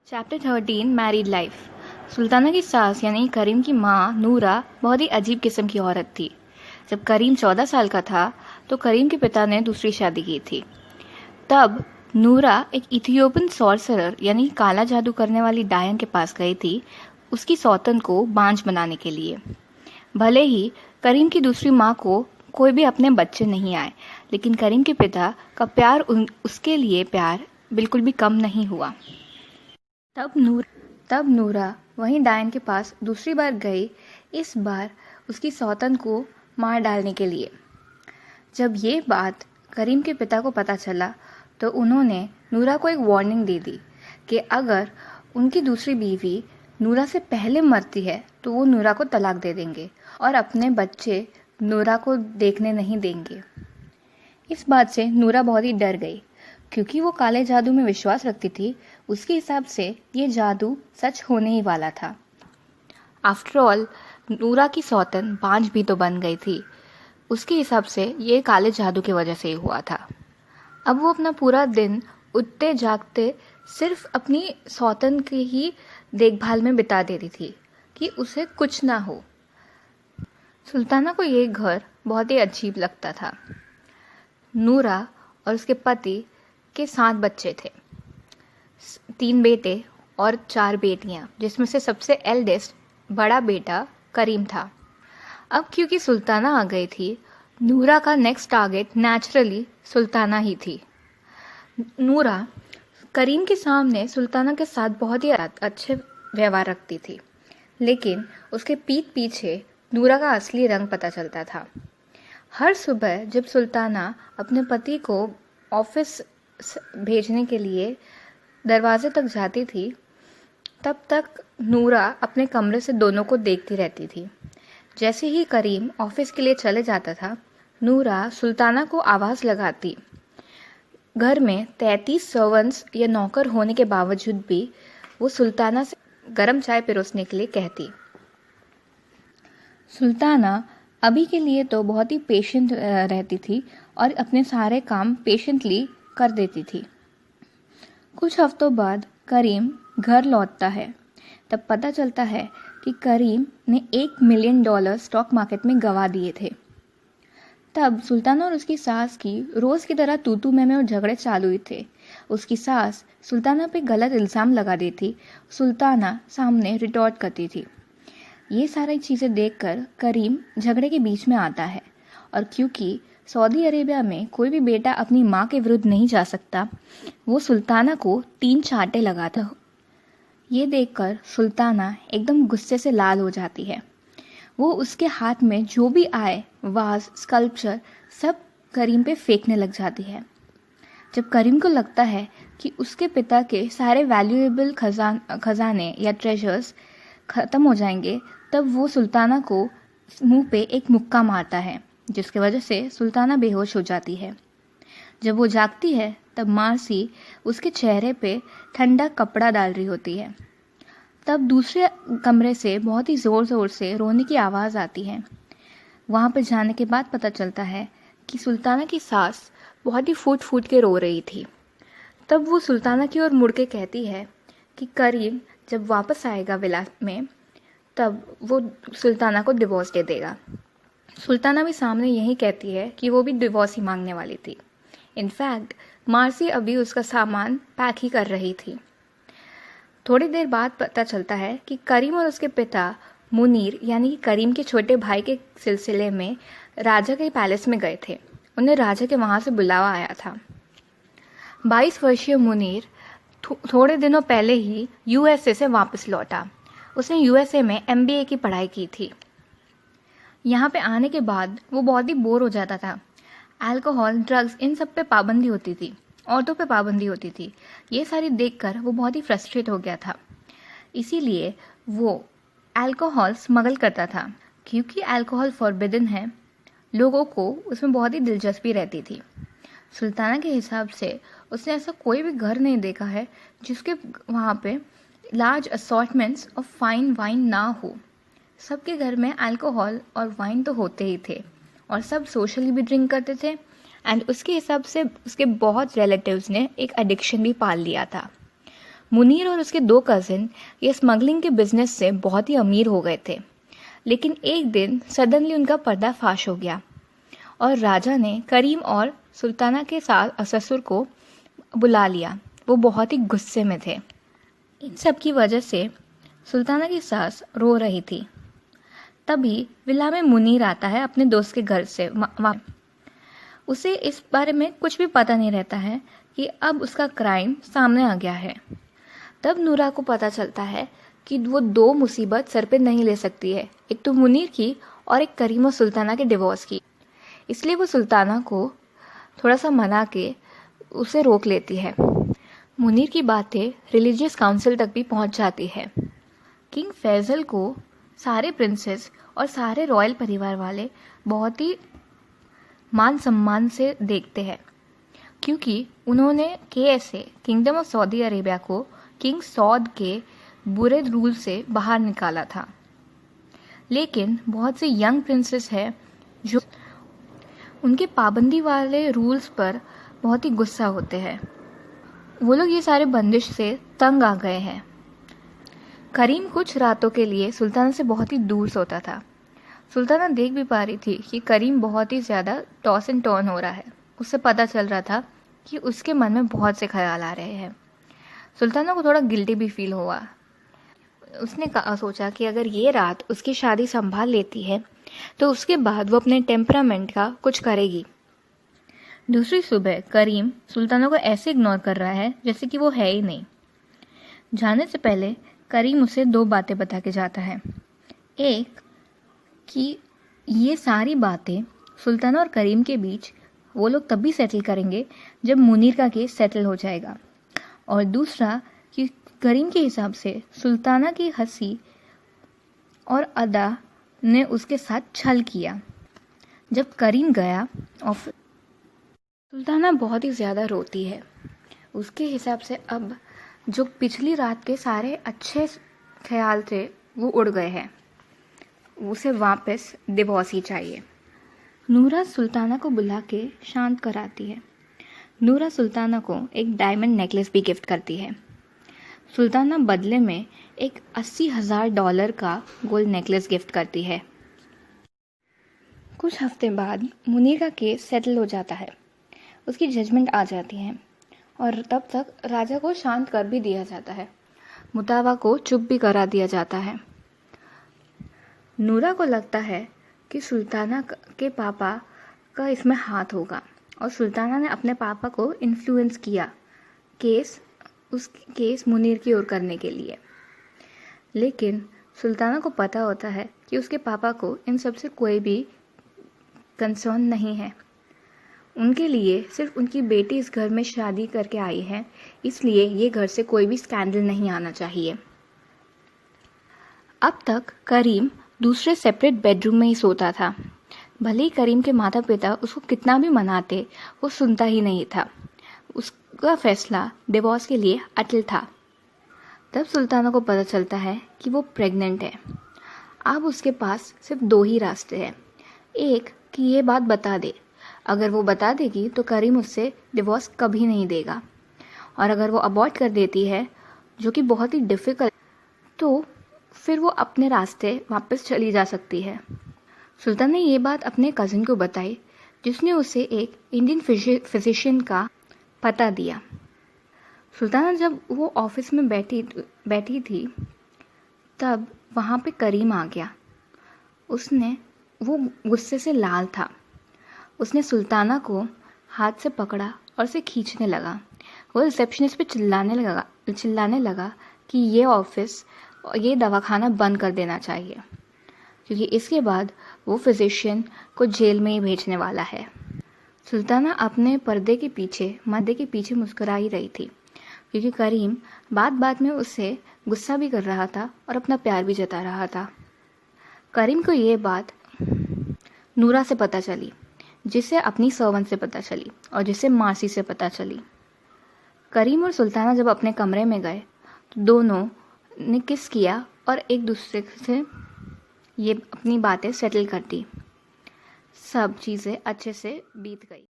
Chapter 13 married life. Sultana की सास यानी करीम की माँ नूरा बहुत ही अजीब किस्म की औरत थी। जब करीम 14 साल का था तो करीम के पिता ने दूसरी शादी की थी। तब नूरा एक इथियोपियन सॉर्सरर यानी काला जादू करने वाली डायन के पास गई थी उसकी सौतन को बांझ बनाने के लिए। भले ही करीम की दूसरी माँ को कोई भी अपने बच्चे नहीं आए, लेकिन करीम के पिता का प्यार उसके लिए प्यार बिल्कुल भी कम नहीं हुआ। तब नूरा वहीं डायन के पास दूसरी बार गई, इस बार उसकी सौतन को मार डालने के लिए। जब ये बात करीम के पिता को पता चला तो उन्होंने नूरा को एक वार्निंग दे दी कि अगर उनकी दूसरी बीवी नूरा से पहले मरती है तो वो नूरा को तलाक दे देंगे और अपने बच्चे नूरा को देखने नहीं देंगे। इस बात से नूरा बहुत ही डर गई, क्योंकि वो काले जादू में विश्वास रखती थी। उसके हिसाब से ये जादू सच होने ही वाला था। आफ्टर ऑल नूरा की सौतन बांझ भी तो बन गई थी। उसके हिसाब से ये काले जादू की वजह से ही हुआ था। अब वो अपना पूरा दिन उठते जागते सिर्फ अपनी सौतन की ही देखभाल में बिता देती थी कि उसे कुछ ना हो। सुल्ताना को ये घर बहुत ही अजीब लगता था। नूरा और उसके पति के 7 बच्चे थे, 3 बेटे और 4 बेटियां, जिसमें से सबसे एल्डेस्ट बड़ा बेटा करीम था। अब क्योंकि सुल्ताना आ गई थी, नूरा का नेक्स्ट टारगेट नेचुरली सुल्ताना ही थी। नूरा करीम के सामने सुल्ताना के साथ बहुत ही अच्छे व्यवहार रखती थी, लेकिन उसके पीठ पीछे नूरा का असली रंग पता चलता था। हर सुबह जब सुल्ताना अपने पति को ऑफिस भेजने के लिए दरवाजे तक जाती थी, तब तक नूरा अपने कमरे से दोनों को देखती रहती थी। जैसे ही करीम ऑफिस के लिए चले जाता था, नूरा सुल्ताना को आवाज़ लगाती। घर में 33 सर्वेंट्स या नौकर होने के बावजूद भी वो सुल्ताना से गर्म चाय परोसने के लिए कहती। सुल्ताना अभी के लिए तो बहुत ही पेशेंट रहती थी और अपने सारे काम पेशेंटली कर देती थी। कुछ हफ्तों बाद करीम घर लौटता है। तब पता चलता है कि करीम ने $1 मिलियन स्टॉक मार्केट में गंवा दिए थे। तब सुल्ताना और उसकी सास की रोज़ की तरह तू मैं और झगड़े चालू ही थे। उसकी सास सुल्ताना पे गलत इल्ज़ाम लगा देती, सुल्ताना सामने रिटॉर्ट करती थी। ये सारी चीज़ें देखकर करीम झगड़े के बीच में आता है, और क्योंकि सऊदी अरेबिया में कोई भी बेटा अपनी माँ के विरुद्ध नहीं जा सकता, वो सुल्ताना को 3 चांटे लगाता। ये देखकर सुल्ताना एकदम गुस्से से लाल हो जाती है। वो उसके हाथ में जो भी आए वाज, स्कल्पचर सब करीम पे फेंकने लग जाती है। जब करीम को लगता है कि उसके पिता के सारे वैल्यूएबल खजाने या ट्रेजर्स ख़त्म हो जाएंगे, तब वो सुल्ताना को मुंह पे एक मुक्का मारता है, जिसकी वजह से सुल्ताना बेहोश हो जाती है। जब वो जागती है तब मार्सी उसके चेहरे पे ठंडा कपड़ा डाल रही होती है। तब दूसरे कमरे से बहुत ही ज़ोर ज़ोर से रोने की आवाज़ आती है। वहाँ पर जाने के बाद पता चलता है कि सुल्ताना की सास बहुत ही फूट फूट के रो रही थी। तब वो सुल्ताना की ओर मुड़ के कहती है कि करीम जब वापस आएगा विला में, तब वो सुल्ताना को डिवोर्स दे देगा। सुल्ताना भी सामने यही कहती है कि वो भी डिवोर्स ही मांगने वाली थी। इनफैक्ट मार्सी अभी उसका सामान पैक ही कर रही थी। थोड़ी देर बाद पता चलता है कि करीम और उसके पिता मुनीर यानी करीम के छोटे भाई के सिलसिले में राजा के पैलेस में गए थे। उन्हें राजा के वहाँ से बुलावा आया था। 22 वर्षीय मुनीर थोड़े दिनों पहले ही यूएसए से वापस लौटा। उसने यूएसए में एमबीए की पढ़ाई की थी। यहाँ पे आने के बाद वो बहुत ही बोर हो जाता था। अल्कोहल, ड्रग्स, इन सब पे पाबंदी होती थी, औरतों पे पाबंदी होती थी। ये सारी देखकर वो बहुत ही फ्रस्ट्रेट हो गया था। इसीलिए वो अल्कोहल स्मगल करता था। क्योंकि अल्कोहल फॉरबिडन है, लोगों को उसमें बहुत ही दिलचस्पी रहती थी। सुल्ताना के हिसाब से उसने ऐसा कोई भी घर नहीं देखा है जिसके वहाँ पे लार्ज असॉर्टमेंट्स ऑफ फाइन वाइन ना हो। सबके घर में अल्कोहल और वाइन तो होते ही थे, और सब सोशली भी ड्रिंक करते थे। एंड उसके हिसाब से उसके बहुत रिलेटिव्स ने एक एडिक्शन भी पाल लिया था। मुनीर और उसके 2 कज़िन ये स्मगलिंग के बिजनेस से बहुत ही अमीर हो गए थे, लेकिन एक दिन सडनली उनका पर्दाफाश हो गया और राजा ने करीम और सुल्ताना के साथ ससुर को बुला लिया। वो बहुत ही गुस्से में थे। इन सब की वजह से सुल्ताना की सास रो रही थी। तभी विला में मुनीर आता है अपने दोस्त के घर से। उसे इस बारे में कुछ भी पता नहीं रहता है कि अब उसका क्राइम सामने आ गया है। तब नूरा को पता चलता है कि वो 2 मुसीबत सर पे नहीं ले सकती है, एक तो मुनीर की और एक करीम और सुल्ताना के डिवोर्स की। इसलिए वो सुल्ताना को थोड़ा सा मना के उसे रोक लेती है। मुनीर की बातें रिलीजियस काउंसिल तक भी पहुंच जाती है। किंग फैजल को सारे प्रिंसेस और सारे रॉयल परिवार वाले बहुत ही मान सम्मान से देखते हैं, क्योंकि उन्होंने KSA kingdom of Saudi Arabia को किंग सौद के बुरे रूल से बाहर निकाला था। लेकिन बहुत से यंग प्रिंसेस हैं जो उनके पाबंदी वाले रूल्स पर बहुत ही गुस्सा होते हैं। वो लोग ये सारे बंदिश से तंग आ गए हैं। करीम कुछ रातों के लिए सुल्ताना से बहुत ही दूर सोता था। सुल्ताना देख भी पा रही थी कि करीम बहुत ही ज़्यादा टॉस एंड टर्न हो रहा है। उससे पता चल रहा था कि उसके मन में बहुत से ख्याल आ रहे हैं। सुल्ताना को थोड़ा गिल्टी भी फील हुआ। उसने सोचा कि अगर ये रात उसकी शादी संभाल लेती है तो उसके बाद वो अपने टेम्परामेंट का कुछ करेगी। दूसरी सुबह करीम सुल्ताना को ऐसे इग्नोर कर रहा है जैसे कि वो है ही नहीं। जाने से पहले करीम उसे 2 बातें बता के जाता है। एक कि ये सारी बातें सुल्ताना और करीम के बीच वो लोग तभी सेटल करेंगे जब मुनीर का केस सेटल हो जाएगा, और दूसरा कि करीम के हिसाब से सुल्ताना की हंसी और अदा ने उसके साथ छल किया। जब करीम गया ऑफिस, सुल्ताना बहुत ही ज़्यादा रोती है। उसके हिसाब से अब जो पिछली रात के सारे अच्छे ख्याल थे वो उड़ गए हैं। उसे वापस डिवोर्स ही चाहिए। नूरा सुल्ताना को बुला के शांत कराती है। नूरा सुल्ताना को एक डायमंड नेकलेस भी गिफ्ट करती है। सुल्ताना बदले में एक $80,000 का गोल्ड नेकलेस गिफ्ट करती है। कुछ हफ्ते बाद मुनीर का केस सेटल हो जाता है। उसकी जजमेंट आ जाती है और तब तक राजा को शांत कर भी दिया जाता है। मुतावा को चुप भी करा दिया जाता है। नूरा को लगता है कि सुल्ताना के पापा का इसमें हाथ होगा और सुल्ताना ने अपने पापा को इन्फ्लुएंस किया केस मुनीर की ओर करने के लिए। लेकिन सुल्ताना को पता होता है कि उसके पापा को इन सब से कोई भी कंसर्न नहीं है। उनके लिए सिर्फ उनकी बेटी इस घर में शादी करके आई है, इसलिए ये घर से कोई भी स्कैंडल नहीं आना चाहिए। अब तक करीम दूसरे सेपरेट बेडरूम में ही सोता था। भले ही करीम के माता पिता उसको कितना भी मनाते, वो सुनता ही नहीं था। उसका फैसला डिवोर्स के लिए अटल था। तब सुल्ताना को पता चलता है कि वो प्रेग्नेंट है। अब उसके पास सिर्फ 2 ही रास्ते हैं। एक कि ये बात बता दे। अगर वो बता देगी तो करीम उससे डिवोर्स कभी नहीं देगा, और अगर वो अबॉर्ट कर देती है, जो कि बहुत ही डिफ़िकल्ट, तो फिर वो अपने रास्ते वापस चली जा सकती है। सुल्तान ने ये बात अपने कज़न को बताई, जिसने उसे एक इंडियन फिजिशियन का पता दिया। सुल्ताना जब वो ऑफिस में बैठी थी तब वहाँ पे करीम आ गया। वो गुस्से से लाल था। उसने सुल्ताना को हाथ से पकड़ा और उसे खींचने लगा। वो रिसेप्शनिस्ट पे चिल्लाने लगा कि ये ऑफिस, ये दवाखाना बंद कर देना चाहिए, क्योंकि इसके बाद वो फिजिशियन को जेल में ही भेजने वाला है। सुल्ताना अपने पर्दे के पीछे मुस्कुरा ही रही थी, क्योंकि करीम बात में उससे गुस्सा भी कर रहा था और अपना प्यार भी जता रहा था। करीम को ये बात नूरा से पता चली, जिसे अपनी सर्वेंट से पता चली और जिसे मासी से पता चली। करीम और सुल्ताना जब अपने कमरे में गए तो दोनों ने किस किया और एक दूसरे से ये अपनी बातें सेटल कर दी। सब चीज़ें अच्छे से बीत गई।